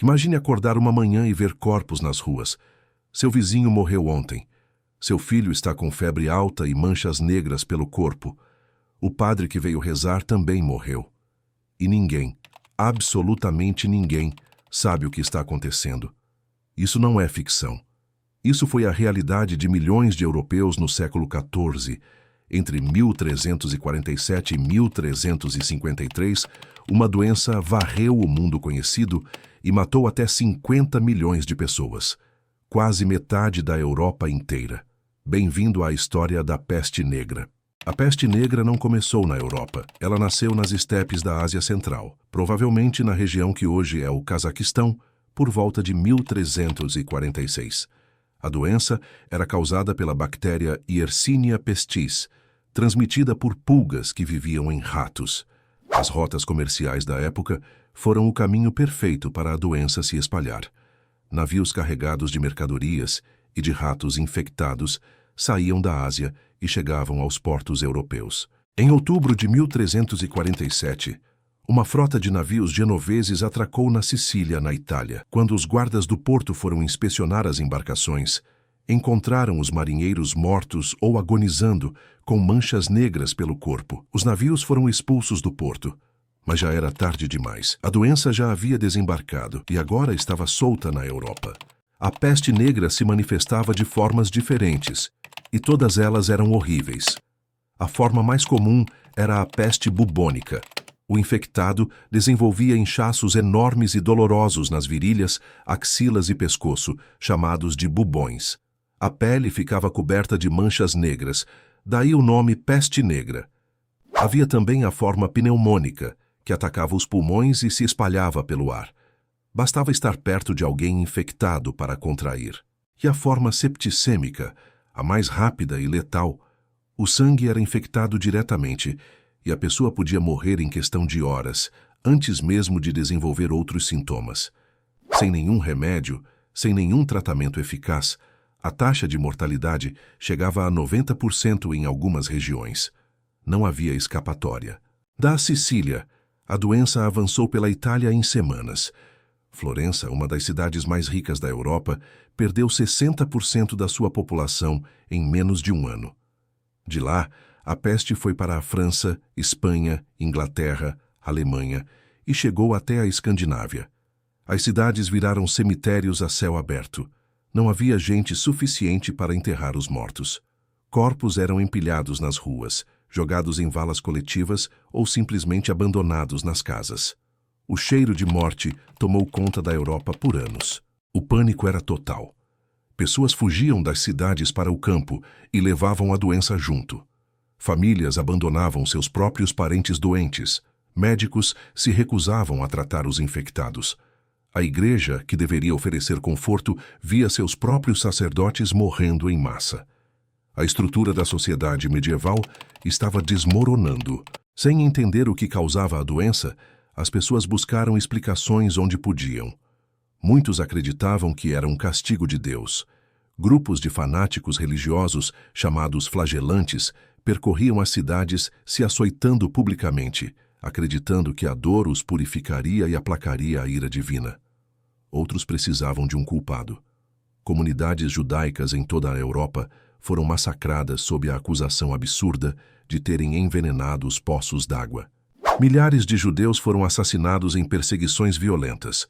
Imagine acordar uma manhã e ver corpos nas ruas. Seu vizinho morreu ontem. Seu filho está com febre alta e manchas negras pelo corpo. O padre que veio rezar também morreu. E ninguém, absolutamente ninguém, sabe o que está acontecendo. Isso não é ficção. Isso foi a realidade de milhões de europeus no século XIV. Entre 1347 e 1353, uma doença varreu o mundo conhecido e matou até 50 milhões de pessoas, quase metade da Europa inteira. Bem-vindo à história da peste negra. A peste negra não começou na Europa. Ela nasceu nas estepes da Ásia Central, provavelmente na região que hoje é o Cazaquistão, por volta de 1346. A doença era causada pela bactéria Yersinia pestis, transmitida por pulgas que viviam em ratos. As rotas comerciais da época foram o caminho perfeito para a doença se espalhar. Navios carregados de mercadorias e de ratos infectados saíam da Ásia e chegavam aos portos europeus. Em outubro de 1347, uma frota de navios genoveses atracou na Sicília, na Itália. Quando os guardas do porto foram inspecionar as embarcações, encontraram os marinheiros mortos ou agonizando, com manchas negras pelo corpo. Os navios foram expulsos do porto, mas já era tarde demais. A doença já havia desembarcado e agora estava solta na Europa. A peste negra se manifestava de formas diferentes, e todas elas eram horríveis. A forma mais comum era a peste bubônica. O infectado desenvolvia inchaços enormes e dolorosos nas virilhas, axilas e pescoço, chamados de bubões. A pele ficava coberta de manchas negras, daí o nome peste negra. Havia também a forma pneumônica, que atacava os pulmões e se espalhava pelo ar. Bastava estar perto de alguém infectado para contrair. E a forma septicêmica, a mais rápida e letal. O sangue era infectado diretamente e a pessoa podia morrer em questão de horas, antes mesmo de desenvolver outros sintomas. Sem nenhum remédio, sem nenhum tratamento eficaz, a taxa de mortalidade chegava a 90% em algumas regiões. Não havia escapatória. Da Sicília, a doença avançou pela Itália em semanas. Florença, uma das cidades mais ricas da Europa, perdeu 60% da sua população em menos de um ano. De lá, a peste foi para a França, Espanha, Inglaterra, Alemanha e chegou até a Escandinávia. As cidades viraram cemitérios a céu aberto. Não havia gente suficiente para enterrar os mortos. Corpos eram empilhados nas ruas, jogados em valas coletivas ou simplesmente abandonados nas casas. O cheiro de morte tomou conta da Europa por anos. O pânico era total. Pessoas fugiam das cidades para o campo e levavam a doença junto. Famílias abandonavam seus próprios parentes doentes. Médicos se recusavam a tratar os infectados. A igreja, que deveria oferecer conforto, via seus próprios sacerdotes morrendo em massa. A estrutura da sociedade medieval estava desmoronando. Sem entender o que causava a doença, as pessoas buscaram explicações onde podiam. Muitos acreditavam que era um castigo de Deus. Grupos de fanáticos religiosos, chamados flagelantes, percorriam as cidades se açoitando publicamente, acreditando que a dor os purificaria e aplacaria a ira divina. Outros precisavam de um culpado. Comunidades judaicas em toda a Europa foram massacradas sob a acusação absurda de terem envenenado os poços d'água. Milhares de judeus foram assassinados em perseguições violentas.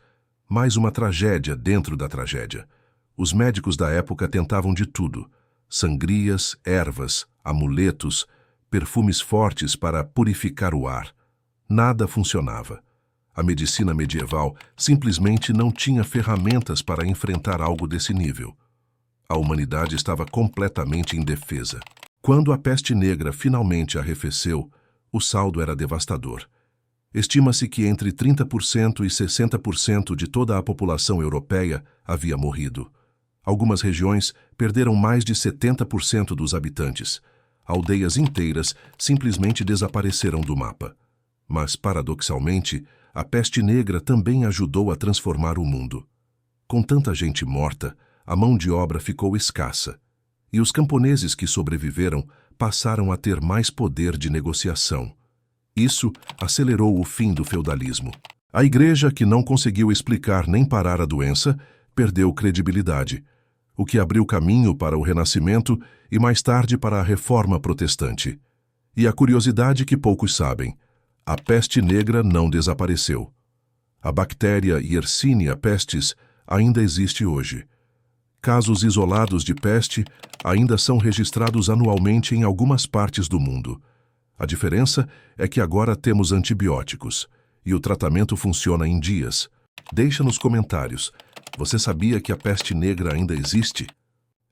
Mais uma tragédia dentro da tragédia. Os médicos da época tentavam de tudo: sangrias, ervas, amuletos, perfumes fortes para purificar o ar. Nada funcionava. A medicina medieval simplesmente não tinha ferramentas para enfrentar algo desse nível. A humanidade estava completamente indefesa. Quando a peste negra finalmente arrefeceu, o saldo era devastador. Estima-se que entre 30% e 60% de toda a população europeia havia morrido. Algumas regiões perderam mais de 70% dos habitantes. Aldeias inteiras simplesmente desapareceram do mapa. Mas, paradoxalmente, a peste negra também ajudou a transformar o mundo. Com tanta gente morta, a mão de obra ficou escassa, e os camponeses que sobreviveram passaram a ter mais poder de negociação. Isso acelerou o fim do feudalismo. A igreja, que não conseguiu explicar nem parar a doença, perdeu credibilidade, o que abriu caminho para o Renascimento e mais tarde para a Reforma Protestante. E a curiosidade que poucos sabem: a peste negra não desapareceu. A bactéria Yersinia pestis ainda existe hoje. Casos isolados de peste ainda são registrados anualmente em algumas partes do mundo. A diferença é que agora temos antibióticos e o tratamento funciona em dias. Deixa nos comentários: você sabia que a peste negra ainda existe?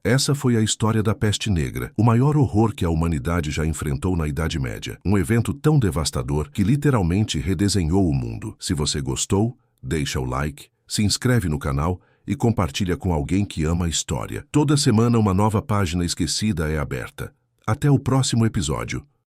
Essa foi a história da peste negra, o maior horror que a humanidade já enfrentou na Idade Média. Um evento tão devastador que literalmente redesenhou o mundo. Se você gostou, deixa o like, se inscreve no canal e compartilha com alguém que ama a história. Toda semana uma nova página esquecida é aberta. Até o próximo episódio.